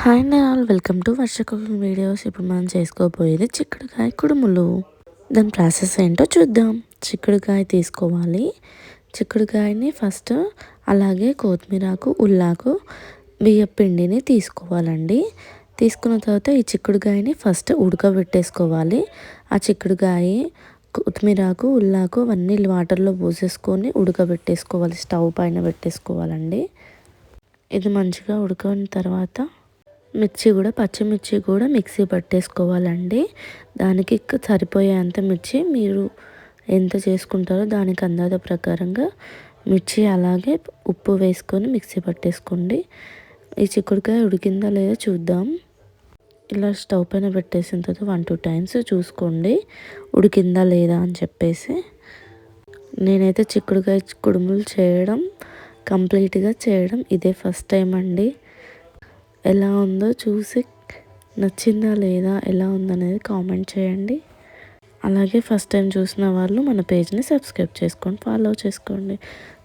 Hi అండి all, welcome to Varsha cooking videos. ఇప్పుడు మనం చేసుకోబోయేది చిక్కుడుకాయ కుడుములు. దాని ప్రాసెస్ ఏంటో చూద్దాం. చిక్కుడుకాయ తీసుకోవాలి. చిక్కుడుకాయని ఫస్ట్ అలాగే కొత్తిమీరకు, ఉల్లాకు, బియ్యం పిండిని తీసుకోవాలండి. తీసుకున్న తర్వాత ఈ చిక్కుడుకాయని ఫస్ట్ ఉడకబెట్టేసుకోవాలి. ఆ చిక్కుడుకాయ, కొత్తిమీరకు, ఉల్లాకు అవన్నీ వాటర్లో పోసేసుకొని ఉడకబెట్టేసుకోవాలి. స్టవ్ పైన పెట్టేసుకోవాలండి. ఇది మంచిగా ఉడికిన తర్వాత పచ్చిమిర్చి కూడా మిక్సీ పట్టేసుకోవాలండి. దానికి సరిపోయేంత మిర్చి మీరు ఎంత చేసుకుంటారో దానికి అందాజ ప్రకారంగా మిర్చి అలాగే ఉప్పు వేసుకొని మిక్సీ పట్టేసుకోండి. ఈ చిక్కుడుకాయ ఉడికిందా లేదా చూద్దాం. ఇలా స్టవ్ పైన పెట్టేసిన తర్వాత 1-2 టైమ్స్ చూసుకోండి ఉడికిందా లేదా అని చెప్పేసి. నేనైతే చిక్కుడుకాయ కుడుములు కంప్లీట్గా చేయడం ఇదే ఫస్ట్ టైం అండి. ఎలా ఉందో చూసి నచ్చిందా లేదా, ఎలా ఉందనేది కామెంట్ చేయండి. అలాగే ఫస్ట్ టైం చూసిన వాళ్ళు మన పేజ్ని సబ్స్క్రైబ్ చేసుకొని ఫాలో చేసుకోండి.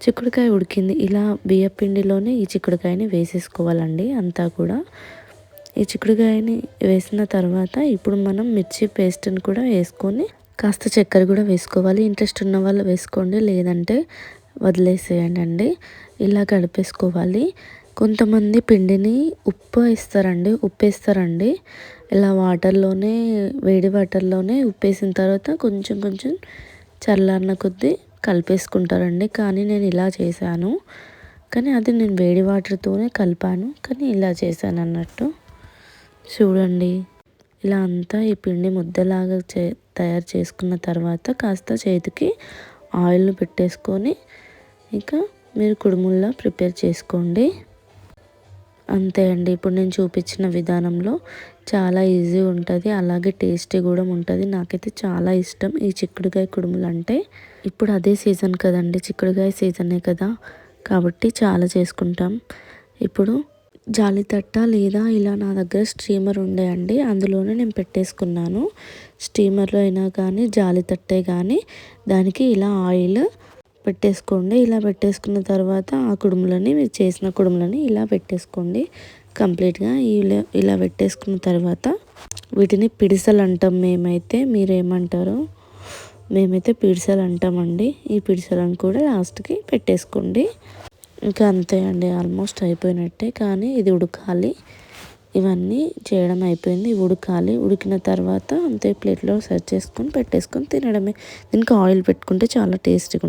చిక్కుడుకాయ ఉడికింది. ఇలా బియ్యం పిండిలోనే ఈ చిక్కుడుకాయని వేసేసుకోవాలండి అంతా కూడా. ఈ చిక్కుడుకాయని వేసిన తర్వాత ఇప్పుడు మనం మిర్చి పేస్ట్ని కూడా వేసుకొని కాస్త చక్కెర కూడా వేసుకోవాలి. ఇంట్రెస్ట్ ఉన్న వాళ్ళు వేసుకోండి, లేదంటే వదిలేసేయండి అండి. ఇలా కలిపేసుకోవాలి. కొంతమంది పిండిని ఉప్పు వేస్తారండి. ఇలా వేడి వాటర్లోనే ఉప్పు వేసిన తర్వాత కొంచెం చల్లారిన కొద్దీ కలిపేసుకుంటారండి. కానీ నేను ఇలా చేశాను. కానీ అది నేను వేడి వాటర్తోనే కలిపాను, కానీ ఇలా చేశాను అన్నట్టు. చూడండి, ఇలా అంతా ఈ పిండి ముద్దలాగా తయారు చేసుకున్న తర్వాత కాస్త చేతికి ఆయిల్ పెట్టేసుకొని ఇంకా మీరు కుడుముల్లా ప్రిపేర్ చేసుకోండి. అంతే అండి. ఇప్పుడు నేను చూపించిన విధానంలో చాలా ఈజీ ఉంటుంది, అలాగే టేస్టీ కూడా ఉంటుంది. నాకైతే చాలా ఇష్టం ఈ చిక్కుడుకాయ కుడుములు అంటే. ఇప్పుడు అదే సీజన్ కదండి, చిక్కుడుకాయ సీజనే కదా, కాబట్టి చాలా చేసుకుంటాం. ఇప్పుడు జాలితట్ట లేదా ఇలా నా దగ్గర స్టీమర్ ఉండే అండి, అందులోనే నేను పెట్టేసుకున్నాను. స్టీమర్లో అయినా కానీ జాలితట్టే కానీ దానికి ఇలా ఆయిల్ పెట్టేసుకోండి. ఇలా పెట్టేసుకున్న తర్వాత ఆ కుడుములని, మీరు చేసిన కుడుములని ఇలా పెట్టేసుకోండి కంప్లీట్గా. ఇలా పెట్టేసుకున్న తర్వాత వీటిని పిడిసలు అంటాం మేమైతే. మీరేమంటారో? మేమైతే పిడిసలు అంటామండి. ఈ పిడిసలను కూడా లాస్ట్కి పెట్టేసుకోండి. ఇంకా అంతే అండి, ఆల్మోస్ట్ అయిపోయినట్టే. కానీ ఇది ఉడకాలి. ఇవన్నీ చేయడం అయిపోయింది, ఉడకాలి. ఉడికిన తర్వాత అంతే ప్లేట్లో సర్వ్ చేసుకొని పెట్టేసుకొని తినడమే. దీనికి ఆయిల్ పెట్టుకుంటే చాలా టేస్టీగా